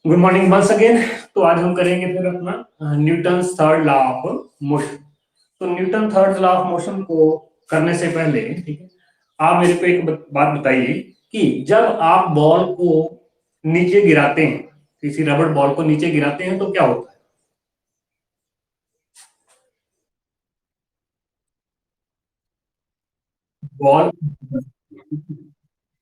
Good morning once again. तो आज हम करेंगे फिर अपना Newton third law of motion. तो Newton third law of motion को करने से पहले, ठीक है, आप मेरे को एक बात बताइए कि जब आप बॉल को नीचे गिराते हैं, किसी रबड़ बॉल को नीचे गिराते हैं तो क्या होता है? बॉल,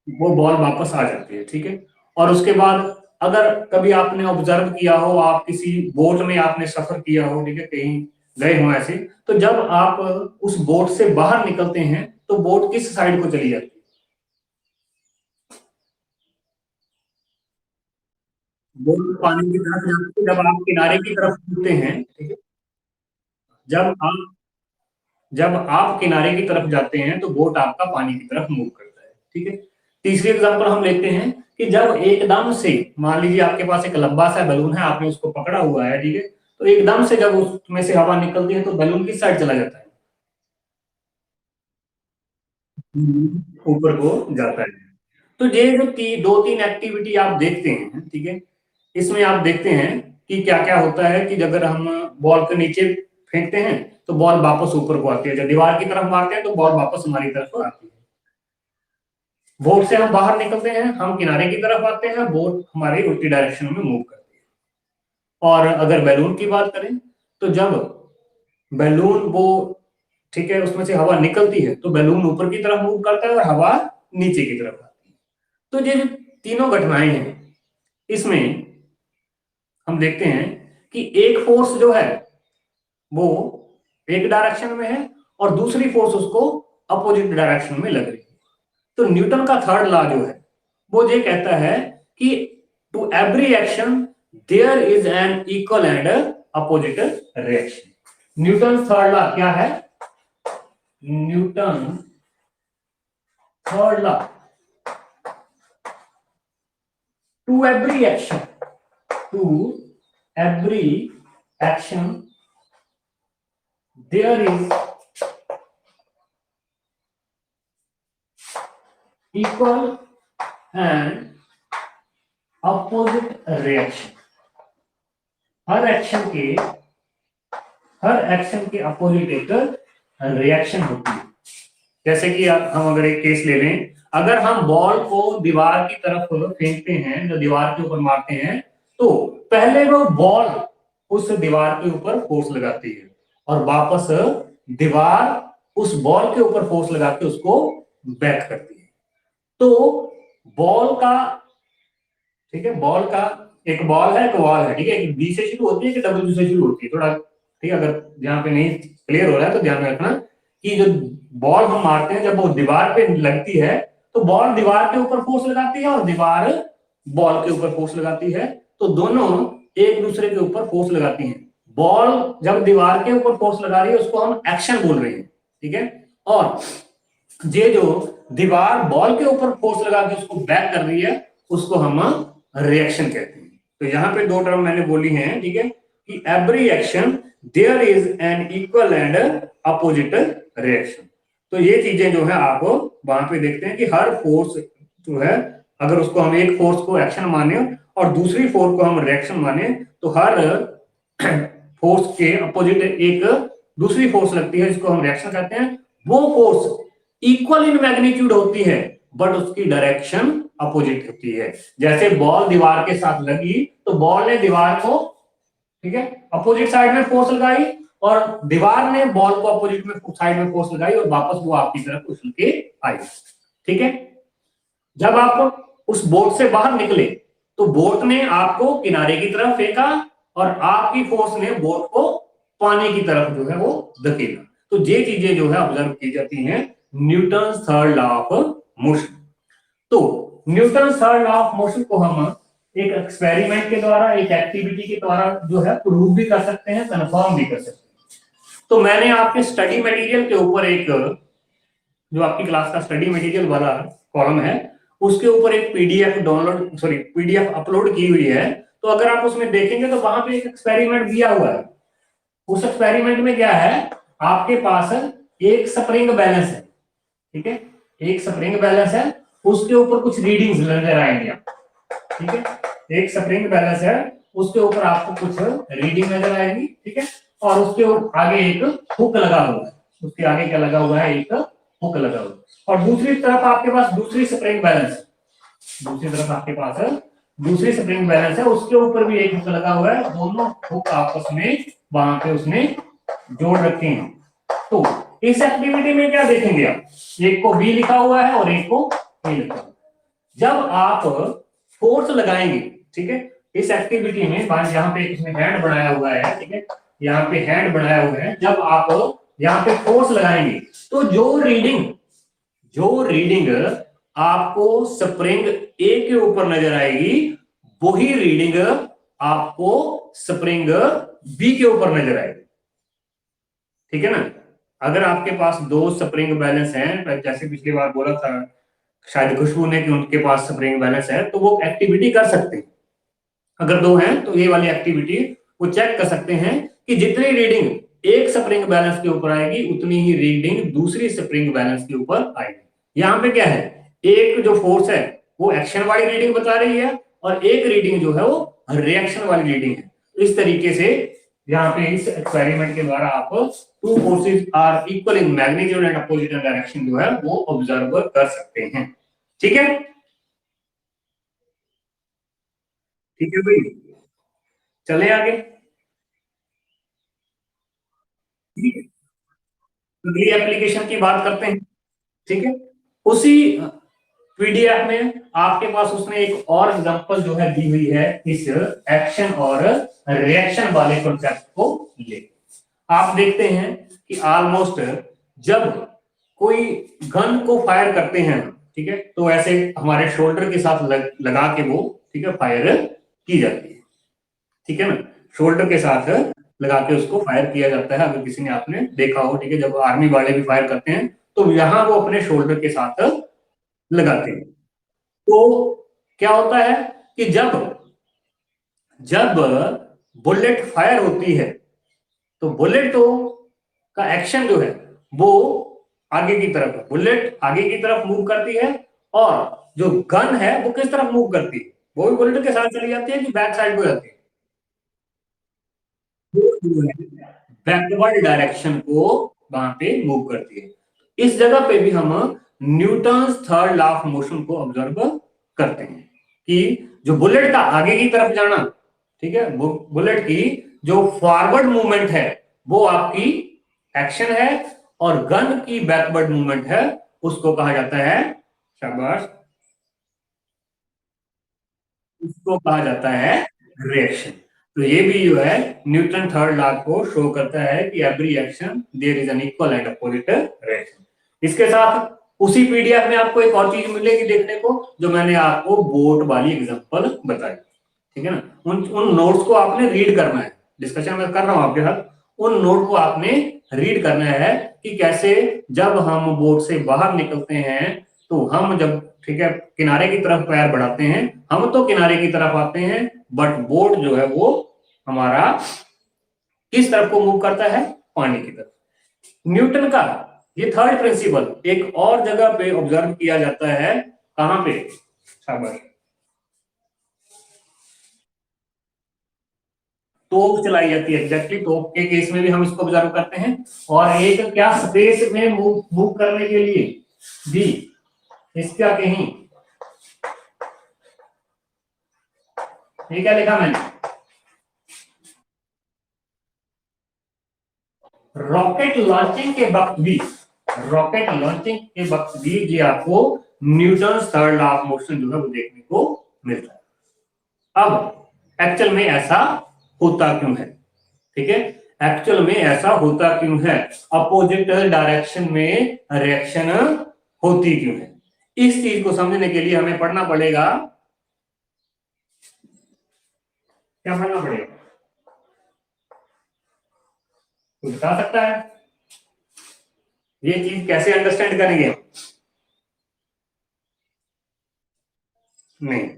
वो बॉल वापस आ जाती है, ठीक है। और उसके बाद अगर कभी आपने ऑब्जर्व किया हो, आप किसी बोट में आपने सफर किया हो, ठीक है, कहीं गए हो ऐसे, तो जब आप उस बोट से बाहर निकलते हैं तो बोट किस साइड को चली जाती है? बोट पानी की तरफ जाती है जब आप किनारे की तरफ कूदते हैं, ठीक है। जब आप जब आप किनारे की तरफ जाते हैं तो बोट आपका पानी की तरफ मूव करता है, ठीक है। तीसरी एग्जांपल हम लेते हैं कि जब एकदम से, मान लीजिए आपके पास एक लंबा सा बैलून है, आपने उसको पकड़ा हुआ है, ठीक है, तो एकदम से जब उसमें से हवा निकलती है तो बैलून किस साइड चला जाता है? ऊपर को जाता है। तो ये जो दो तीन एक्टिविटी आप देखते हैं, ठीक है, इसमें आप देखते हैं कि क्या क्या होता है कि अगर हम बॉल को नीचे फेंकते हैं तो बॉल वापस ऊपर को आती है, जब दीवार की तरफ मारते हैं तो बॉल वापस हमारी तरफ आती है। बोट से हम बाहर निकलते हैं, हम किनारे की तरफ आते हैं, बोट हमारी उल्टी डायरेक्शन में मूव करती है। और अगर बैलून की बात करें तो जब बैलून वो, ठीक है, उसमें से हवा निकलती है तो बैलून ऊपर की तरफ मूव करता है और हवा नीचे की तरफ आती है। तो ये जो तीनों घटनाएं हैं, इसमें हम देखते हैं कि एक फोर्स जो है वो एक डायरेक्शन में है और दूसरी फोर्स उसको अपोजिट डायरेक्शन में लग रही है। तो न्यूटन का थर्ड लॉ जो है वो ये कहता है कि to every action there is an equal and opposite reaction. Newton third law क्या है? Newton third law, to every action, to every action there is equal and opposite reaction. हर एक्शन के हर एक्शन के अपोजिट एक reaction होती है। जैसे कि हम अगर एक केस ले लें, अगर हम बॉल को दीवार की तरफ फेंकते हैं, जो दीवार के ऊपर मारते हैं, तो पहले वो बॉल उस दीवार के ऊपर फोर्स लगाती है और वापस दीवार उस बॉल के ऊपर फोर्स लगा के उसको बैक करती है। तो बॉल का, ठीक है, बॉल का एक बॉल है, एक वॉल है, ठीक है, एक बी से शुरू होती है कि डब्ल्यू से शुरू होती है, थोड़ा, ठीक है, अगर यहाँ पे नहीं क्लियर हो रहा है तो ध्यान में रखना कि जो बॉल हम मारते हैं जब वो दीवार पे लगती है तो बॉल दीवार के ऊपर फोर्स लगाती है और दीवार बॉल के ऊपर फोर्स लगाती है। तो दोनों एक दूसरे के ऊपर फोर्स लगाती हैं। बॉल जब दीवार के ऊपर फोर्स लगा रही है उसको हम एक्शन बोल रहे हैं, ठीक है। और ये जो दीवार बॉल के ऊपर फोर्स लगा के उसको बैक कर रही है उसको हम रिएक्शन कहते हैं। तो यहाँ पे दो टर्म मैंने बोली हैं, ठीक है, कि every action there is an equal and opposite reaction. तो ये चीजें जो है आप वहां पे देखते हैं कि हर फोर्स जो है, अगर उसको हम एक फोर्स को एक्शन माने और दूसरी फोर्स को हम रिएक्शन माने, तो हर फोर्स के अपोजिट एक दूसरी फोर्स लगती है जिसको हम रिएक्शन कहते हैं। वो फोर्स इक्वल इन मैग्नीट्यूड होती है बट उसकी डायरेक्शन अपोजिट होती है। जैसे बॉल दीवार के साथ लगी तो बॉल ने दीवार को, ठीक है, अपोजिट साइड में फोर्स लगाई और दीवार ने बॉल को अपोजिट में साइड में फोर्स लगाई और वापस वो आपकी तरफ उछल के आई, ठीक है। जब आप उस बोट से बाहर निकले तो बोट ने आपको किनारे की तरफ फेंका और आपकी फोर्स ने बोट को पानी की तरफ जो है वो धकेला। तो ये चीजें जो है ऑब्जर्व की जाती हैं Newton third law of motion. तो Newton third law of motion को हम एक एक्सपेरिमेंट के द्वारा, एक एक्टिविटी के द्वारा जो है प्रूव भी कर सकते हैं, कंफर्म भी कर सकते हैं। तो मैंने आपके स्टडी मटेरियल के ऊपर एक, जो आपकी क्लास का स्टडी मटेरियल वाला कॉलम है, उसके ऊपर एक PDF download, sorry, PDF upload की हुई है। तो अगर आप उसमें देखेंगे तो वहां पे एक एक्सपेरिमेंट दिया हुआ है। उस एक्सपेरिमेंट में क्या है, आपके पास एक स्प्रिंग बैलेंस है, ठीक है, एक स्प्रिंग बैलेंस है, उसके ऊपर कुछ रीडिंग्स नजर आएंगे, ठीक है। एक स्प्रिंग बैलेंस है, उसके ऊपर आपको कुछ रीडिंग नजर आएगी, ठीक है, और उसके आगे एक हुक लगा हुआ है, उसके आगे क्या लगा हुआ है, एक हुक लगा हुआ है, और दूसरी तरफ आपके पास दूसरी स्प्रिंग बैलेंस है, दूसरी तरफ आपके पास दूसरी स्प्रिंग बैलेंस है, उसके ऊपर भी एक हुक लगा हुआ है, दोनों हुक आपस में वहां पे उसने जोड़ रखे हैं। तो इस एक्टिविटी में क्या देखेंगे आप, एक को बी लिखा हुआ है और एक को ए लिखा हुआ है। जब आप फोर्स लगाएंगे, ठीक है, इस एक्टिविटी में यहाँ पे इसमें हैंड बनाया हुआ है, ठीक है, यहाँ पे हैंड बनाया हुआ है, जब आप यहाँ पे फोर्स लगाएंगे तो जो रीडिंग आपको स्प्रिंग ए के ऊपर नजर आएगी, वही रीडिंग आपको स्प्रिंग बी के ऊपर नजर आएगी, ठीक है ना। अगर आपके पास दो स्प्रिंग बैलेंस हैं, जैसे पिछली बार बोला था शायद खुशबू ने कि उनके पास स्प्रिंग बैलेंस है, तो वो एक्टिविटी कर सकते हैं। अगर दो हैं तो ये वाली एक्टिविटी वो चेक कर सकते हैं कि जितनी रीडिंग एक स्प्रिंग बैलेंस के ऊपर आएगी उतनी ही रीडिंग दूसरी स्प्रिंग बैलेंस के ऊपर आएगी। यहाँ पे क्या है, एक जो फोर्स है वो एक्शन वाली रीडिंग बता रही है और एक रीडिंग जो है वो रिएक्शन वाली रीडिंग है। इस तरीके से यहाँ पे इस एक्सपेरिमेंट के द्वारा आप two forces are equal in magnitude and opposite direction जो है वो ऑब्जर्व कर सकते हैं, ठीक है। ठीक है भाई, चले आगे। ठीक है, अगली एप्लीकेशन की बात करते हैं, ठीक है। उसी पीडीएफ में आपके पास उसने एक और एग्जांपल जो है दी हुई है इस एक्शन और रिएक्शन वाले कॉन्सेप्ट को ले। आप देखते हैं कि ऑलमोस्ट जब कोई गन को फायर करते हैं, ठीक है, तो ऐसे हमारे शोल्डर के साथ लगा के वो, ठीक है, फायर की जाती है, ठीक है ना, शोल्डर के साथ लगा के उसको फायर किया जाता है। अगर किसी ने आपने देखा हो, ठीक है, जब आर्मी वाले भी फायर करते हैं तो यहाँ वो अपने शोल्डर के साथ लगाते हैं। तो क्या होता है कि जब जब बुलेट फायर होती है तो बुलेट तो का एक्शन जो है वो आगे की तरफ है, बुलेट आगे की तरफ मूव करती है, और जो गन है वो किस तरफ मूव करती है, वो भी बुलेट के साथ चली जाती है कि बैक साइड को जाती है, बैकवर्ड डायरेक्शन को वहां पे मूव करती है। इस जगह पे भी हम Newton third law of motion को ऑब्जर्व करते हैं कि जो बुलेट का आगे की तरफ जाना, ठीक है, बुलेट की जो फॉरवर्ड मूवमेंट है वो आपकी एक्शन है, और गन की बैकवर्ड मूवमेंट है उसको कहा जाता है, शाबाश, उसको कहा जाता है रिएक्शन। तो ये भी जो है न्यूटन थर्ड लॉ को शो करता है कि every action there is an equal and opposite reaction. इसके साथ उसी पीडीएफ में आपको एक और चीज मिलेगी देखने को, जो मैंने आपको बोट वाली एग्जांपल बताई, ठीक है ना। उन उन नोट्स को आपने रीड करना है, डिस्कशन में कर रहा हूं आपके साथ, उन नोट को आपने रीड करना है कि कैसे जब हम बोट से बाहर निकलते हैं तो हम जब, ठीक है, किनारे की तरफ पैर बढ़ाते हैं, हम तो किनारे की तरफ आते हैं, बट बोट जो है वो हमारा किस तरफ को मूव करता है, पानी की तरफ। न्यूटन का ये थर्ड प्रिंसिपल एक और जगह पे ऑब्जर्व किया जाता है, कहां पे, शाबाश, तोप चलाई जाती है, एग्जैक्टली तोप के केस में भी हम इसको ऑब्जर्व करते हैं। और एक क्या स्पेस में मूव मूव करने के लिए भी इसका कहीं, ये क्या लिखा मैंने, रॉकेट लॉन्चिंग के वक्त भी, रॉकेट लॉन्चिंग के वक्त भी ये आपको Newton third law of motion जो है वो देखने को मिलता है। अब एक्चुअल में ऐसा होता क्यों है, ठीक है, एक्चुअल में ऐसा होता क्यों है, अपोजिट डायरेक्शन में रिएक्शन होती क्यों है, इस चीज को समझने के लिए हमें पढ़ना पड़ेगा, क्या पढ़ना पड़ेगा, तो बता सकता है ये चीज कैसे अंडरस्टैंड करेंगे, नहीं,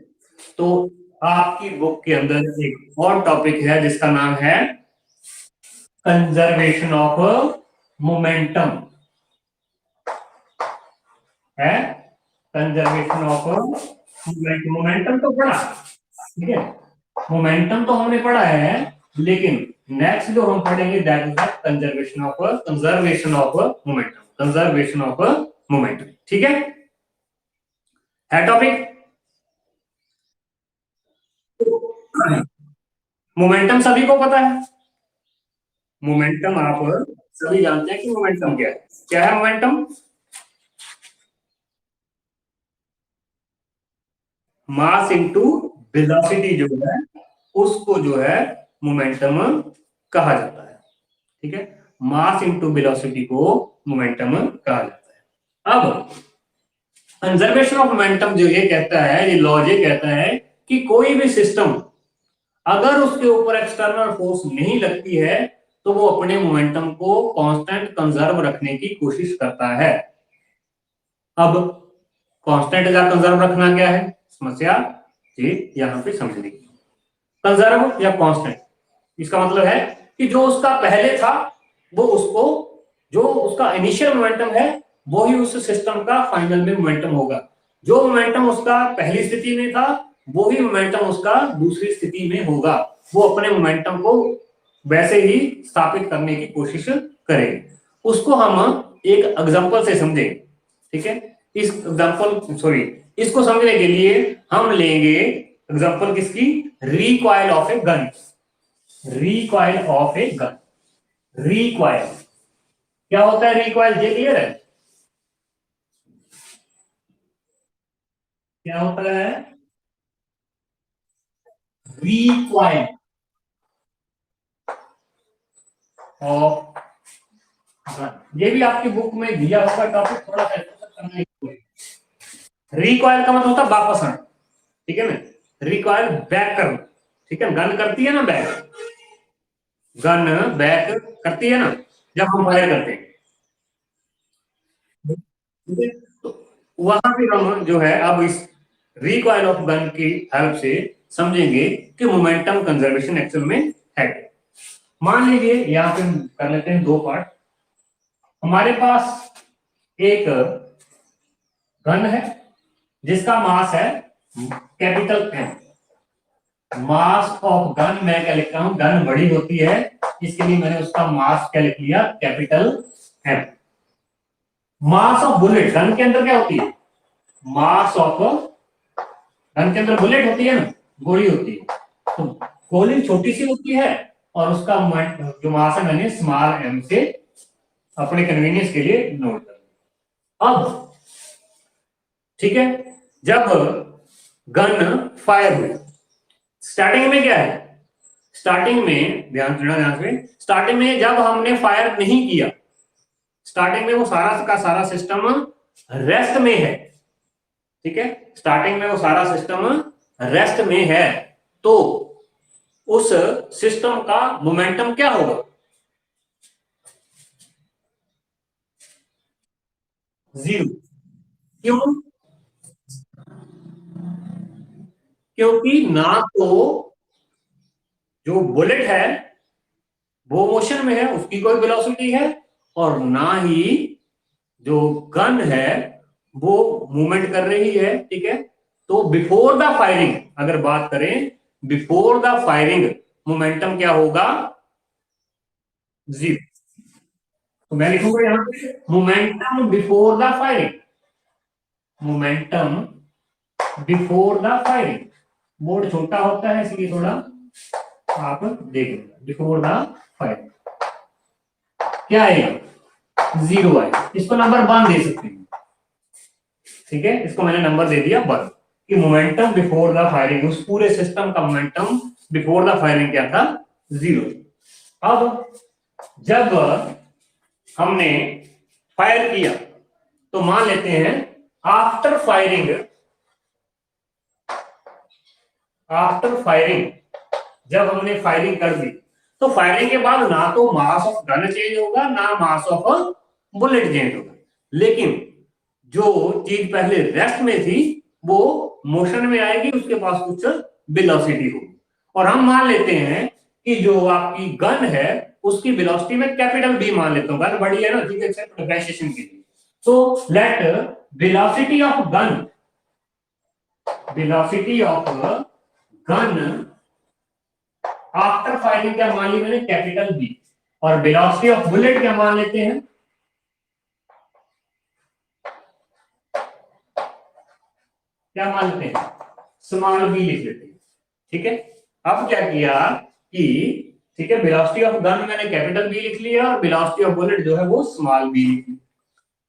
तो आपकी बुक के अंदर एक और टॉपिक है जिसका नाम है कंजर्वेशन ऑफ मोमेंटम, है कंजर्वेशन ऑफ मोमेंटम, तो पढ़ा, ठीक है, मोमेंटम तो हमने पढ़ा है, लेकिन नेक्स्ट जो हम पढ़ेंगे that is the conservation of momentum. ठीक है टॉपिक। मोमेंटम सभी को पता है, मोमेंटम आप सभी जानते हैं कि मोमेंटम क्या है। क्या है मोमेंटम? मास इनटू वेलोसिटी जो है, उसको जो है मोमेंटम कहा जाता है। ठीक है, मास इनटू वेलोसिटी को मोमेंटम कहा जाता है। अब कंजर्वेशन ऑफ मोमेंटम जो ये कहता है, ये लॉ ये कहता है कि कोई भी सिस्टम अगर उसके ऊपर एक्सटर्नल फोर्स नहीं लगती है तो वो अपने मोमेंटम को कांस्टेंट कंजर्व रखने की कोशिश करता है। अब कांस्टेंट या कंजर्व रखना क्या है समस्या जी यहां पे समझने की। कंजर्व या कांस्टेंट, इसका मतलब है कि जो उसका पहले था वो उसको, जो उसका इनिशियल मोमेंटम है वो ही उस सिस्टम का फाइनल में मोमेंटम होगा। जो मोमेंटम उसका पहली स्थिति में था वो ही मोमेंटम उसका दूसरी स्थिति में होगा। वो अपने मोमेंटम को वैसे ही स्थापित करने की कोशिश करेंगे। उसको हम एक एग्जांपल से समझेंगे। ठीक है, इस एग्जांपल सॉरी इसको समझने के लिए हम लेंगे एग्जांपल किसकी? Recoil of a gun. Recoil of a gun. Recoil क्या होता है? रिकॉइल ये क्लियर है क्या होता है? रिकॉइल ऑफ गन, ये भी आपकी बुक में दिया होगा टॉपिक, थोड़ा सा करने की कोशिश। रिकॉइल का मतलब होता है वापस आना। ठीक है ना, रिकॉइल बैक करना। ठीक है, गन करती है ना बैक, गन बैक करती है ना जब हम फायर करते हैं। ठीक है, तो वहां पे हम जो है अब इस रिकॉइल ऑफ गन की हेल्प से समझेंगे कि मोमेंटम कंजर्वेशन एक्चुअल में है। मान लीजिए यहां पे हम कर लेते हैं दो पार्ट। हमारे पास एक गन है जिसका मास है capital M. Mass of gun मैं क्या लिखता हूं, गन बड़ी होती है इसके लिए मैंने उसका मास क्या लिख लिया, capital M. Mass of bullet, gun के अंदर क्या होती है? मास ऑफ गन के अंदर बुलेट होती है ना, गोली होती है। तो गोली छोटी सी होती है और उसका जो मास है मैंने स्मॉल एम से अपने कन्वीनियंस के लिए नोट कर लिया। अब ठीक है, जब गन फायर हुई, स्टार्टिंग में क्या है? स्टार्टिंग में ध्यान देना, ध्यान से, स्टार्टिंग में जब हमने फायर नहीं किया, स्टार्टिंग में वो सारा का सारा सिस्टम रेस्ट में है। ठीक है, स्टार्टिंग में वो सारा सिस्टम रेस्ट में है, तो उस सिस्टम का मोमेंटम क्या होगा? जीरो। क्यों? क्योंकि ना तो जो बुलेट है वो मोशन में है, उसकी कोई वेलोसिटी है, और ना ही जो गन है वो मूवमेंट कर रही है। ठीक है, तो बिफोर द फायरिंग अगर बात करें, बिफोर द फायरिंग मोमेंटम क्या होगा? जीरो। तो मैं लिखूंगा यहां पे momentum before the firing. Momentum before the firing, board छोटा होता है इसलिए थोड़ा आप देख लेंगे। बिफोर द फायरिंग क्या आएगा? जीरो आएगा। इसको नंबर 1 दे सकते हैं। ठीक है, इसको मैंने नंबर दे दिया 1 कि मोमेंटम बिफोर द फायरिंग, उस पूरे सिस्टम का मोमेंटम बिफोर द फायरिंग क्या था? जीरो। अब जब हमने फायर किया तो मान लेते हैं आफ्टर फायरिंग, आफ्टर फायरिंग जब हमने फायरिंग कर दी तो फायरिंग के बाद ना तो मास ऑफ गन चेंज होगा ना मास ऑफ बुलेट चेंज होगा, लेकिन जो चीज पहले रेस्ट में थी वो मोशन में आएगी, उसके पास कुछ वेलोसिटी होगी। और हम मान लेते हैं कि जो आपकी गन है उसकी वेलोसिटी में कैपिटल बी मान लेता हूं, गन बड़ी है ना, ठीक है, डिफरेंशिएशन के लिए। So let velocity of gun, velocity of gun after firing क्या मान ली मैंने, कैपिटल बी, और वेलोसिटी ऑफ बुलेट क्या मान लेते हैं, क्या मान लेते हैं, स्मॉल बी लिख लेते हैं। ठीक है, अब क्या किया कि ठीक है, वेलोसिटी ऑफ गन मैंने कैपिटल बी लिख लिया और वेलोसिटी ऑफ बुलेट जो है वो स्मॉल बी लिख लिया।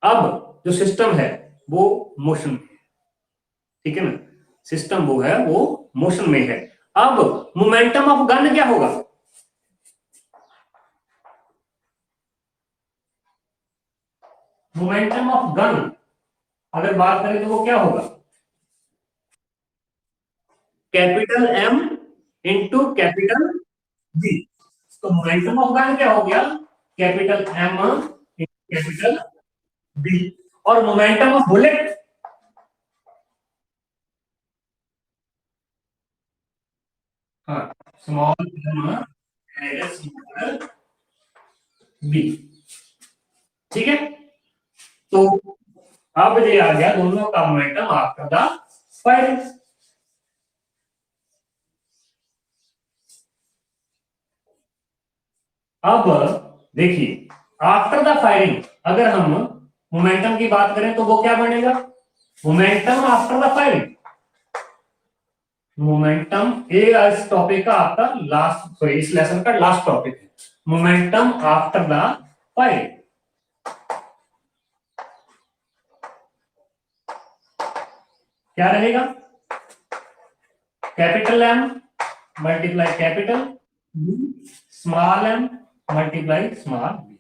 अब जो सिस्टम है वो मोशन में है, ठीक है ना, सिस्टम वो है वो मोशन में है। अब मोमेंटम ऑफ गन क्या होगा, मोमेंटम ऑफ गन अगर बात करें तो वो क्या होगा, capital M into capital B. तो मोमेंटम ऑफ गन क्या हो गया, कैपिटल एम कैपिटल बी। और मोमेंटम ऑफ बुलेट, हाँ, स्मॉल एम स्मॉल बी। ठीक है, तो अब ये आ गया दोनों का मोमेंटम आफ्टर द फायरिंग। अब देखिए आफ्टर द फायरिंग अगर हम मोमेंटम की बात करें तो वो क्या बनेगा, momentum after the firing, momentum ये इस टॉपिक का आपका लास्ट, सॉरी इस लेसन का लास्ट टॉपिक है, मोमेंटम आफ्टर द फायरिंग। क्या रहेगा, capital M multiply capital B, small M multiply small B.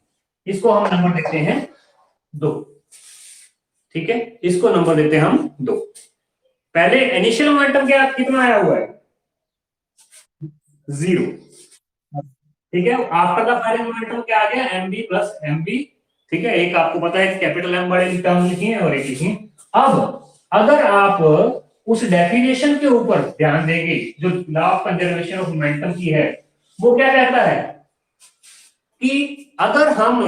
इसको हम नंबर देते हैं 2। ठीक है, इसको नंबर देते हैं हम 2। पहले इनिशियल मोमेंटम क्या कितना आया हुआ है, 0। ठीक है, आफ्टर द फायरिंग मोमेंटम क्या आ गया, M B plus M B. ठीक है, एक आपको पता है कैपिटल एम बड़े टर्म लिखी है और एक लिखी है। अब अगर आप उस डेफिनेशन के ऊपर ध्यान देंगे जो law of conservation of momentum की है, वो क्या कहता है कि अगर हम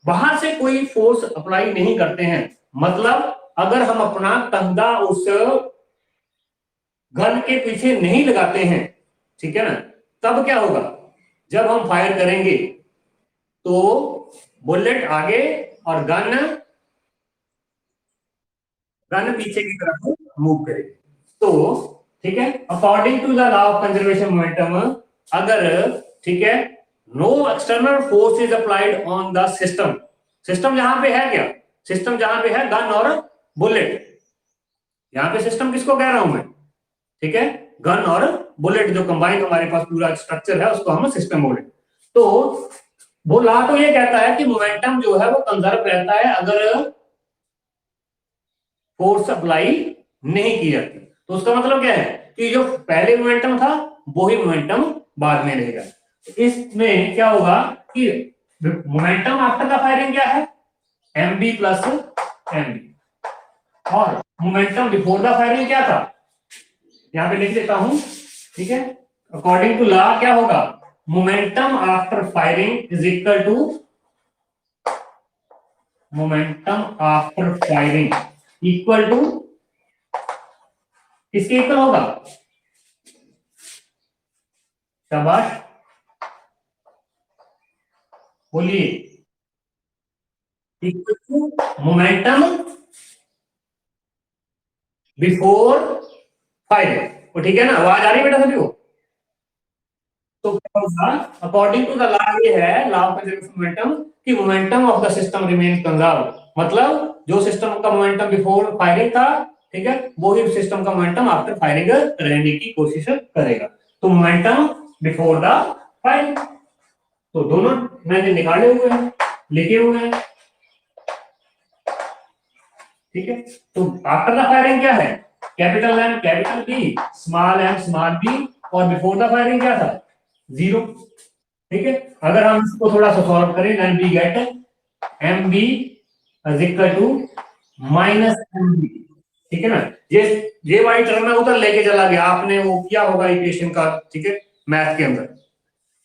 बाहर से कोई फोर्स अप्लाई नहीं करते हैं, मतलब अगर हम अपना कंधा उस गन के पीछे नहीं लगाते हैं, ठीक है ना, तब क्या होगा, जब हम फायर करेंगे तो बुलेट आगे और गन पीछे की तरफ मूव करेगी। तो ठीक है, according to the law of conservation momentum, अगर ठीक है no external force is applied on the system, system जहां पे है क्या, सिस्टम जहां पे है गन और बुलेट, यहां पे सिस्टम किसको कह रहा हूं मैं, ठीक है, गन और बुलेट जो कंबाइंड हमारे पास पूरा स्ट्रक्चर है उसको हम सिस्टम बोले। तो वो लॉ तो ये कहता है कि मोमेंटम जो है वो कंजर्व रहता है अगर फोर्स अप्लाई नहीं की जाती। तो उसका मतलब क्या है कि जो पहले मोमेंटम था वही मोमेंटम बाद में रहेगा। इसमें क्या होगा कि मोमेंटम आफ्टर द फायरिंग क्या है, M B plus M B, और मोमेंटम बिफोर द फायरिंग क्या था, यहां पे लिख देता हूं। ठीक है, अकॉर्डिंग टू लॉ क्या होगा, momentum after firing is equal to momentum after firing equal to किसके इक्वल होगा, शाबाश बोलिए, equal to momentum before firing. तो ठीक है ना, आवाज आ रही है बेटा सभी को। तो क्या होगा, अकॉर्डिंग टू द लॉ ये है, law of conservation of momentum, कि momentum of the system remain conserve, मतलब जो सिस्टम का मोमेंटम बिफोर फायरिंग था, ठीक है, वो ही सिस्टम का मोमेंटम आफ्टर फायरिंग रहने की कोशिश करेगा। तो मोमेंटम बिफोर द फायरिंग, तो दोनों मैंने निकाले हुए हैं, लिखे हुए हैं। ठीक है, तो आफ्टर द फायरिंग क्या है, capital M capital B, small M small B, और बिफोर द फायरिंग क्या था, 0। ठीक है, अगर हम इसको थोड़ा सा सॉल्व करें, then we get M B is equal to minus M B. ठीक है ना, ये वाली टर्म में उधर लेके चला गया, आपने वो किया होगा इक्वेशन का, ठीक है, मैथ के अंदर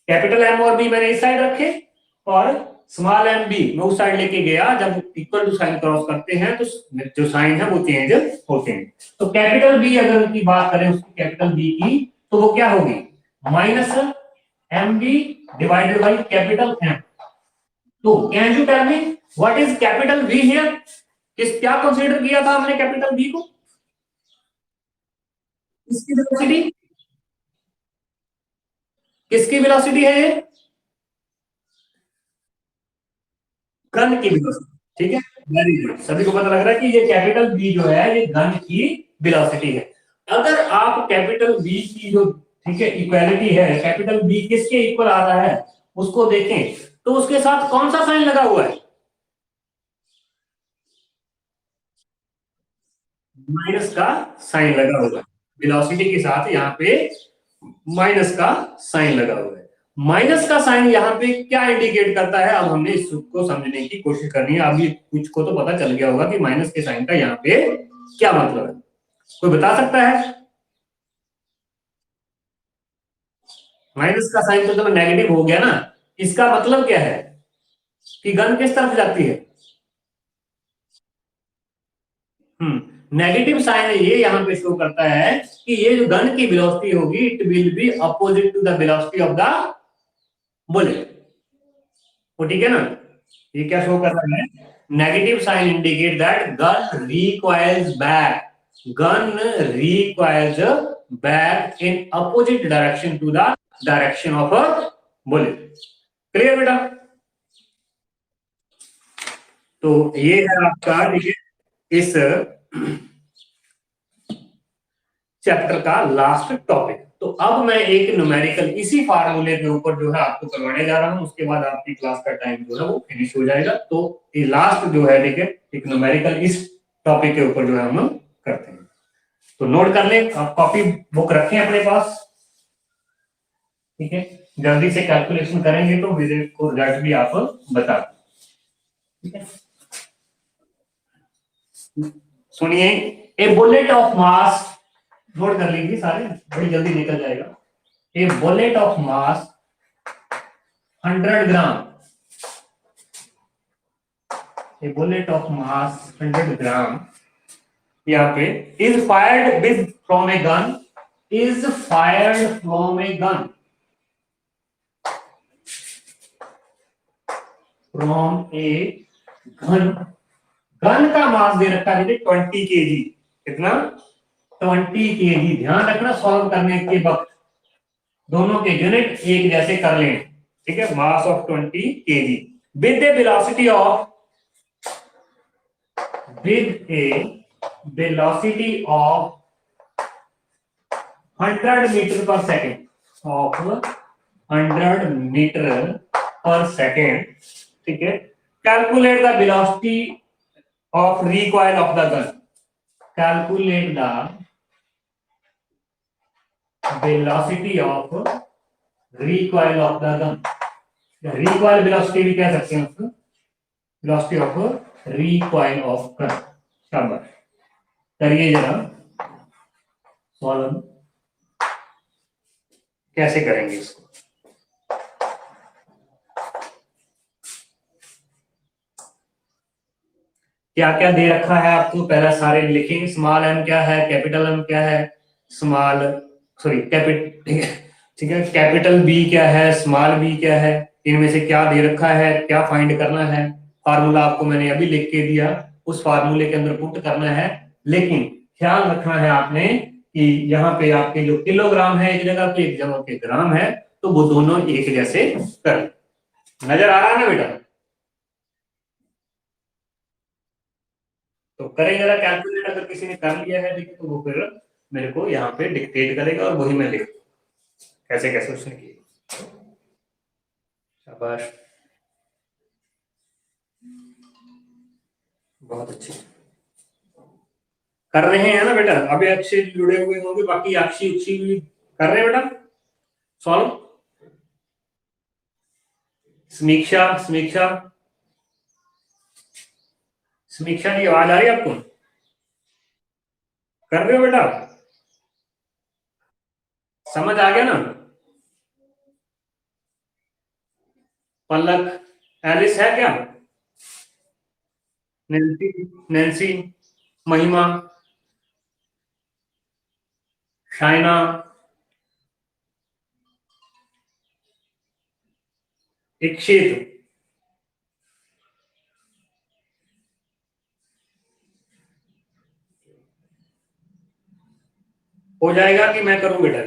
कैपिटल एम और बी मैंने इस साइड रखे और स्मॉल एम बी मैं उस साइड लेके गया, जब इक्वल टू साइन क्रॉस करते हैं तो जो साइन है वो चेंज होते हैं। तो कैपिटल बी अगर की बात करें, उसकी कैपिटल बी की तो वो क्या होगी, minus M b divided by capital M. तो can you tell me what is capital V here? किस क्या कंसीडर किया था हमने कैपिटल वी को? किसकी वेलोसिटी? किसकी वेलोसिटी है ये? गन की वेलोसिटी। ठीक है, वेरी गुड, सभी को पता लग रहा है कि ये कैपिटल बी जो है ये गन की वेलोसिटी है। अगर आप कैपिटल बी की जो, ठीक है, इक्वालिटी है, कैपिटल बी किसके इक्वल आ रहा है उसको देखें, तो उसके साथ कौन सा साइन लगा हुआ है? माइनस का साइन लगा हुआ है। वेलोसिटी के साथ यहाँ पे माइनस का साइन लगा हुआ है। माइनस का साइन यहाँ पे क्या इंडिकेट करता है, अब हमने इस को समझने की कोशिश करनी है। अभी कुछ को तो पता चल गया होगा कि माइनस के साइन का यहाँ पे क्या मतलब है, कोई बता सकता है? माइनस का साइन तो चलो नेगेटिव हो गया ना, इसका मतलब क्या है कि गन किस तरफ जाती है? नेगेटिव साइन ये यहाँ पे शो करता है कि ये जो गन की वेलोसिटी होगी it will be opposite to the velocity of the bullet. वो ठीक है ना, ये क्या शो कर रहा है? Negative sign indicate that gun recoils back, gun recoils back in opposite direction to the direction of a bullet. Clear बेटा? तो ये है आपका, ठीक है, इस चैप्टर का लास्ट टॉपिक। तो अब मैं एक न्यूमेरिकल इसी फार्मूले के ऊपर जो है आपको करवाने जा रहा हूं, उसके बाद आपकी क्लास का टाइम जो है वो फिनिश हो जाएगा। तो ये लास्ट जो है, ठीक है, एक न्यूमेरिकल इस टॉपिक के ऊपर जो है हम करते हैं। तो नोट कर ले, आप कॉपी बुक रखें अपने पास, ठीक है, जल्दी से कैलकुलेशन करेंगे तो मेरे को रिजल्ट भी आप बता दें, ठीक है। सुनिए, a bullet of mass, note कर लीजिए सारे, बड़ी जल्दी निकल जाएगा। ए बुलेट ऑफ मास 100 ग्राम, ए बुलेट ऑफ मास 100 ग्राम यहाँ पे is fired with from a gun, is fired from a gun, from a gun. Gun का मास दे रखा है 20 kg। कितना? 20 kg। ध्यान रखना सॉल्व करने के वक्त दोनों के यूनिट एक जैसे कर लें, ठीक है। Mass of 20 kg with A velocity of, with a velocity of 100 meter per second, of 100 meter per second, ठीक है। Calculate the velocity of recoil of the gun, calculate the velocity of recoil of the gun। recoil velocity भी कह सकते हैं उसको, velocity of recoil of gun। शाबाश, करिए जरा सॉल्व, कैसे करेंगे इसको? क्या क्या दे रखा है आपको, पहला सारे लिखेंगे। स्मॉल एम क्या है, कैपिटल एम क्या है, स्मॉल, सॉरी कैपिट, ठीक है, कैपिटल बी क्या है, स्मॉल बी क्या है, इनमें से क्या दे रखा है, क्या फाइंड करना है। फार्मूला आपको मैंने अभी लिख के दिया, उस फार्मूले के अंदर पुट करना है। लेकिन ख्याल रखना है आपने कि यहाँ पे आपके जो किलोग्राम है एक जगह पे, एक जगह पे ग्राम है, तो वो दोनों एक जैसे कर। नजर आ रहा है ना बेटा? तो करें जरा कैलकुलेट, अगर किसी ने कर लिया है देखिए, तो वो फिर मेरे को यहाँ पे डिक्टेट करेगा और वही मैं लिख कैसे कैसे उसने किया। शाबाश, बहुत अच्छी, कर रहे हैं ना बेटा? अभी अक्षय जुड़े हुए होंगे, बाकी अक्षी उक्षी भी कर रहे हैं बेटा सॉल्व। समीक्षा, समीक्षा, समीक्षा की आवाज आ रही है आपको? कर रहे हो बेटा? समझ आ गया ना? पलक, एलिस है क्या? नैन्सी, नैन्सी, महिमा, शाइना, एक क्षेत्र हो जाएगा कि मैं करूं बेटा?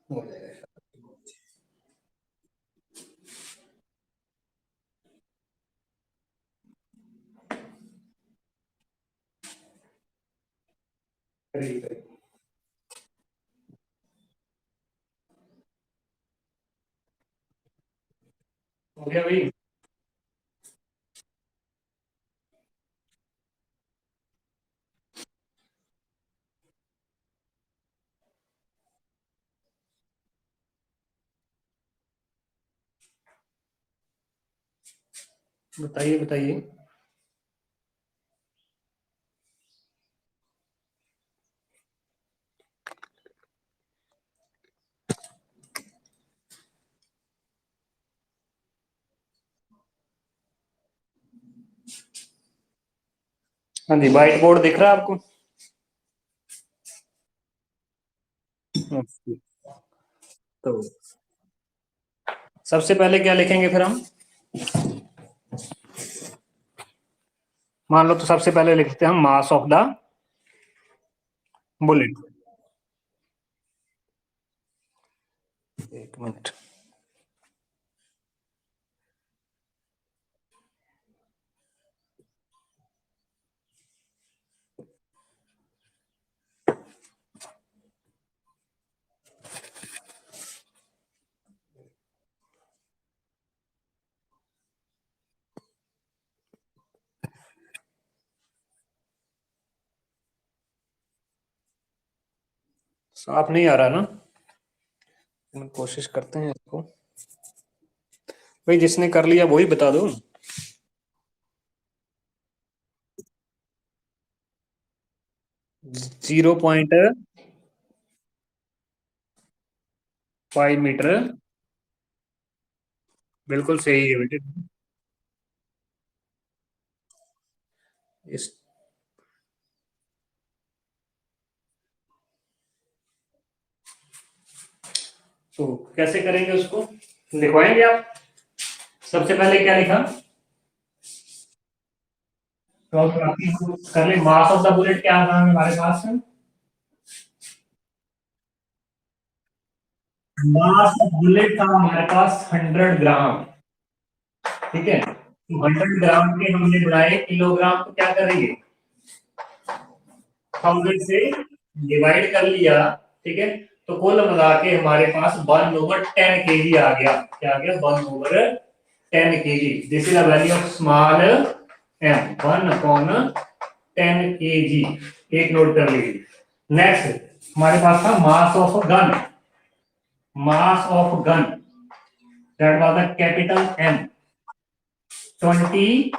हो जाएगा। करिए करिए। हो गया भाई। बताइए बताइए। हाँ जी, व्हाइट बोर्ड दिख रहा है आपको? ओके। तो सबसे पहले क्या लिखेंगे फिर हम? मान लो तो सबसे पहले लिखते हैं हम मास ऑफ द बुलेट। एक मिनट। साफ नहीं आ रहा ना? कोशिश करते हैं इसको। भाई जिसने कर लिया वही बता दो। 0.5 मीटर। बिल्कुल सही है बेटे। इस तो कैसे करेंगे उसको? लिखवाएंगे आप? सबसे पहले क्या लिखा? तो अब कर ले। मास ऑफ द बुलेट क्या था हमारे पास? मास ऑफ बुलेट था हमारे पास 100 ग्राम। ठीक है, तो 100 ग्राम के हमने बढ़ाए किलोग्राम, तो क्या करेंगे? 1000 से डिवाइड कर लिया। ठीक है, तो कुल मिला के हमारे पास 1/10 kg आ गया। क्या आ गया? 1/10 kg। This is the value of small M, 1/10 kg। एक नोट कर लीजिए। नेक्स्ट हमारे पास था mass of gun. Mass of gun that was the capital M, 20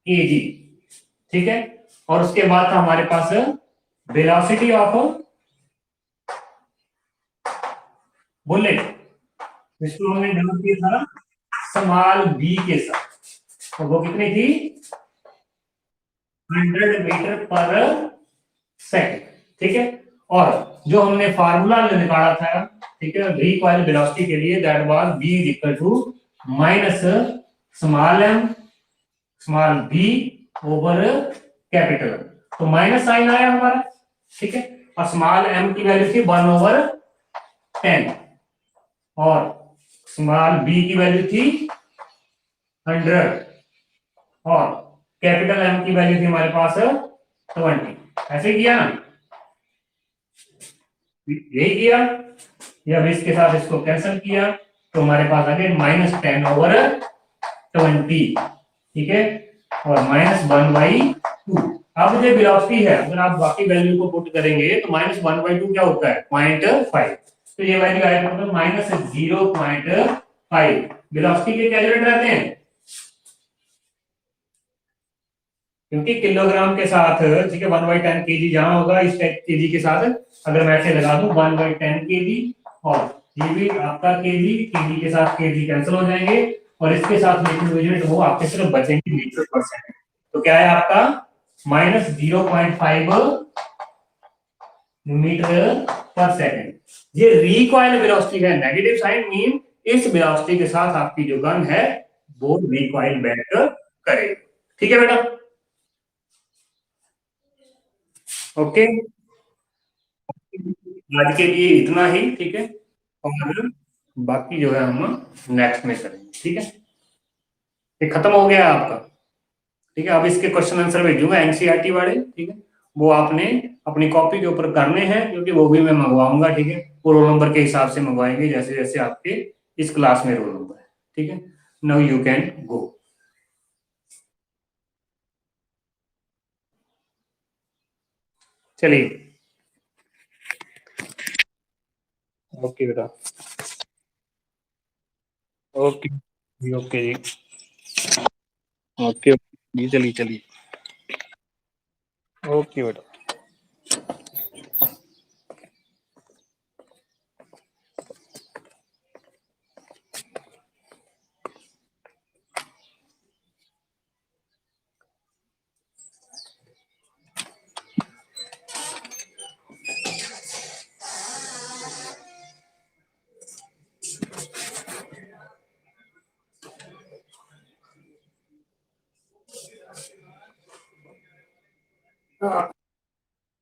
kg। ठीक है, और उसके बाद था हमारे पास वेलोसिटी ऑफ बुलेट, जिसको हमने डिनोट किया था ना स्मॉल बी के साथ। तो वो कितनी थी? 100 मीटर पर सेकंड। ठीक है, और जो हमने फार्मूला निकाला था, ठीक है, रिकॉइल वेलोसिटी के लिए, that was v is equal to minus small M small B over capital. तो माइनस साइन आया हमारा। ठीक है, और स्मॉल एम की वैल्यू थी 1/10, और स्मॉल बी की वैल्यू थी 100, और कैपिटल एम की वैल्यू थी हमारे पास 20। ऐसे किया ना? यही किया, या अब इसके साथ इसको कैंसिल किया, तो हमारे पास आ गया -10/20। ठीक है, और -1/2। अब जो वेलोसिटी है, अगर आप बाकी वैल्यू को पुट करेंगे तो -1/2 क्या होता है? 0.5। तो ये वैल्यू आएगा मतलब -0.5। वेलोसिटी के क्या यूनिट रहते हैं? क्योंकि किलोग्राम के साथ, ठीक है, 1/10 kg जहां होगा इस केजी के साथ, अगर मैं ऐसे लगा दूं 1/10 kg, और ये भी आपका केजी, केजी के साथ केजी कैंसिल हो जाएंगे, और इसके साथ लिखित यूनिट वो आपके सिर्फ बचेंगे मीटर पर सेकंड। तो क्या है आपका? -0.5 मीटर पर सेकंड। ये रिकॉइल वेलोसिटी है, नेगेटिव साइन मीन इस वेलोसिटी के साथ आपकी जो गन है वो रिकॉइल बैक करेगी। ठीक है बेटा, ओके। आज के लिए इतना ही, ठीक है। और बाकी जो है हम नेक्स्ट में करेंगे, ठीक है। ये खत्म हो गया आपका, ठीक है। अब इसके क्वेश्चन आंसर भेजूंगा एनसीईआरटी वाले, ठीक है। वो आपने अपनी कॉपी के ऊपर करने हैं, क्योंकि वो भी मैं मंगवाऊंगा, ठीक है। वो रोल नंबर के हिसाब से मंगवाएंगे, जैसे जैसे आपके इस क्लास में रोल नंबर है, ठीक है। Now you can go. चलिए, ओके बेटा, ओके जी, ओके जी, ओके जी, चलिए चलिए, ओके बेटा।